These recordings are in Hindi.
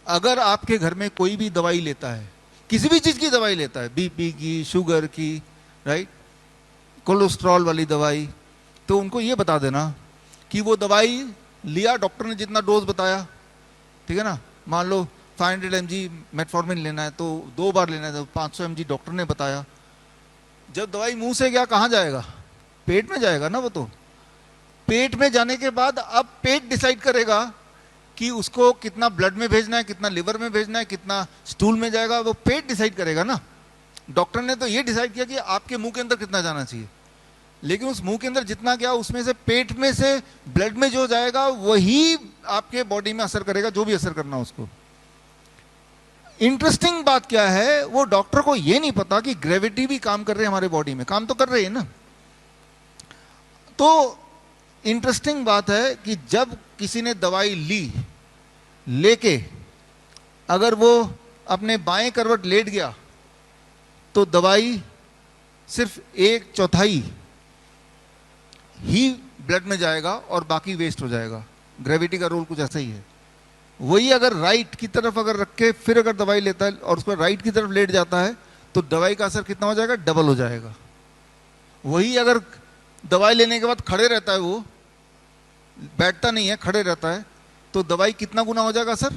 अगर आपके घर में कोई भी दवाई लेता है, किसी भी चीज़ की दवाई लेता है, बीपी की, शुगर की, राइट, कोलेस्ट्रॉल वाली दवाई, तो उनको ये बता देना कि वो दवाई लिया, डॉक्टर ने जितना डोज बताया, ठीक है ना, मान लो 500 mg मेटफॉर्मिन लेना है तो 2 बार लेना है, तो 500 mg डॉक्टर ने बताया। जब दवाई मुंह से गया कहाँ जाएगा? पेट में जाएगा ना। वो तो पेट में जाने के बाद अब पेट डिसाइड करेगा कि उसको कितना ब्लड में भेजना है, कितना लिवर में भेजना है, कितना स्टूल में जाएगा, वो पेट डिसाइड करेगा ना। डॉक्टर ने तो ये डिसाइड किया कि आपके मुंह के अंदर कितना जाना चाहिए, लेकिन उस मुंह के अंदर जितना गया उसमें से पेट में से ब्लड में जो जाएगा वही आपके बॉडी में असर करेगा, जो भी असर करना उसको। इंटरेस्टिंग बात क्या है, वो डॉक्टर को ये नहीं पता कि ग्रेविटी भी काम कर रही है हमारे बॉडी में, काम तो कर रही है ना। तो इंटरेस्टिंग बात है कि जब किसी ने दवाई लेके अगर वो अपने बाएं करवट लेट गया तो दवाई सिर्फ 1/4 ही ब्लड में जाएगा और बाकी वेस्ट हो जाएगा। ग्रेविटी का रोल कुछ ऐसा ही है। वही अगर राइट की तरफ अगर रख के फिर अगर दवाई लेता है और उसको राइट की तरफ लेट जाता है तो दवाई का असर कितना हो जाएगा? डबल हो जाएगा। वही अगर दवाई लेने के बाद खड़े रहता है, वो बैठता नहीं है, खड़े रहता है, तो दवाई कितना गुना हो जाएगा सर?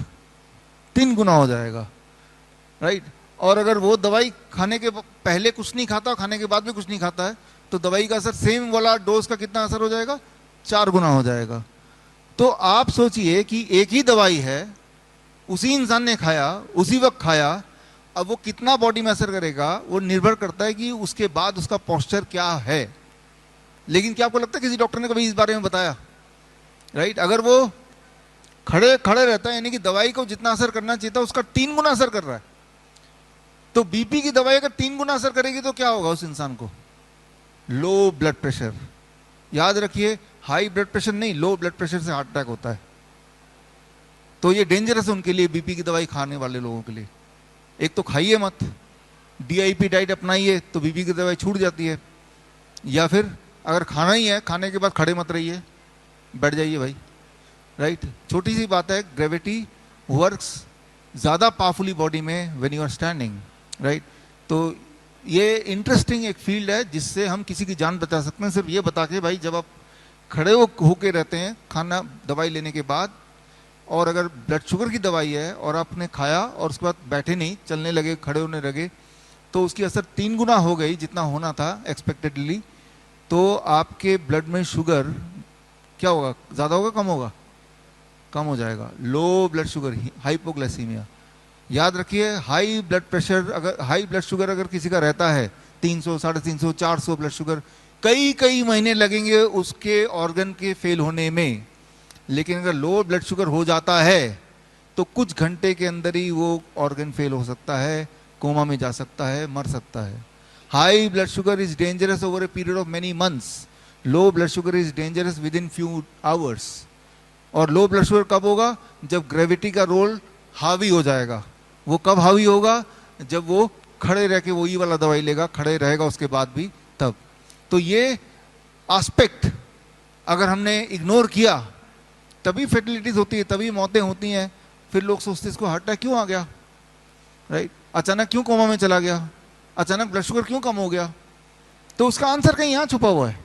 3 गुना हो जाएगा, राइट। और अगर वो दवाई खाने के पहले कुछ नहीं खाता, खाने के बाद में कुछ नहीं खाता है, तो दवाई का असर सेम वाला डोज का कितना असर हो जाएगा? 4 गुना हो जाएगा। तो आप सोचिए कि एक ही दवाई है, उसी इंसान ने खाया, उसी वक्त खाया, अब वो कितना बॉडी में असर करेगा वो निर्भर करता है कि उसके बाद उसका पोस्चर क्या है। लेकिन क्या आपको लगता है किसी डॉक्टर ने कभी इस बारे में बताया? राइट। अगर वो खड़े खड़े रहता है, यानी कि दवाई को जितना असर करना चाहिए था उसका 3 गुना असर कर रहा है, तो बीपी की दवाई अगर 3 गुना असर करेगी तो क्या होगा उस इंसान को? Low blood pressure. याद रखिए, हाई ब्लड प्रेशर नहीं, लो ब्लड प्रेशर से हार्ट अटैक होता है। तो ये डेंजरस है उनके लिए, बीपी की दवाई खाने वाले लोगों के लिए। एक तो खाइए मत, DIP डाइट अपनाइए तो बीपी की दवाई छूट जाती है, या फिर अगर खाना ही है, खाने के बाद खड़े मत रहिए, बैठ जाइए भाई, राइट। छोटी सी बात है, ग्रेविटी वर्क्स ज़्यादा पावरफुली बॉडी में when you are standing, right. तो ये इंटरेस्टिंग एक फील्ड है जिससे हम किसी की जान बचा सकते हैं, सिर्फ ये बता के भाई जब आप खड़े होके रहते हैं खाना दवाई लेने के बाद, और अगर ब्लड शुगर की दवाई है और आपने खाया और उसके बाद बैठे नहीं, चलने लगे, खड़े होने लगे, तो उसकी असर 3 गुना हो गई जितना होना था एक्सपेक्टेडली। तो आपके ब्लड में शुगर क्या होगा? ज़्यादा होगा, कम होगा? कम हो जाएगा। Low blood sugar, hypoglycaemia. याद रखिए, हाई ब्लड प्रेशर अगर, हाई ब्लड शुगर अगर किसी का रहता है 300, 350, 400 ब्लड शुगर, कई महीने लगेंगे उसके ऑर्गन के फेल होने में। लेकिन अगर लो ब्लड शुगर हो जाता है तो कुछ घंटे के अंदर ही वो ऑर्गन फेल हो सकता है, कोमा में जा सकता है, मर सकता है। High blood sugar is dangerous over a period of many months. Low blood sugar is dangerous with in few hours. और लो ब्लड शुगर कब होगा? जब ग्रेविटी का रोल हावी हो जाएगा। वो कब हावी होगा? जब वो खड़े रह के वही वाला दवाई लेगा, खड़े रहेगा उसके बाद भी, तब। तो ये एस्पेक्ट अगर हमने इग्नोर किया तभी फर्टिलिटीज होती है, तभी मौतें होती हैं। फिर लोग सोचते इसको हार्ट अटैक क्यों आ गया, राइट, अचानक क्यों कोमा में चला गया, अचानक ब्लड शुगर क्यों कम हो गया? तो उसका आंसर कहीं यहाँ छुपा हुआ है,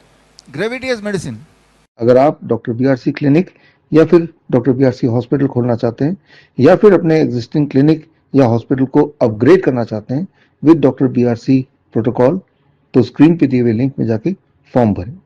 ग्रेविटी एज मेडिसिन। अगर आप डॉक्टर BRC क्लिनिक या फिर डॉक्टर BRC हॉस्पिटल खोलना चाहते हैं, या फिर अपने एग्जिस्टिंग क्लिनिक या हॉस्पिटल को अपग्रेड करना चाहते हैं विद डॉक्टर BRC प्रोटोकॉल, तो स्क्रीन पे दिए हुए लिंक में जाके फॉर्म भरें।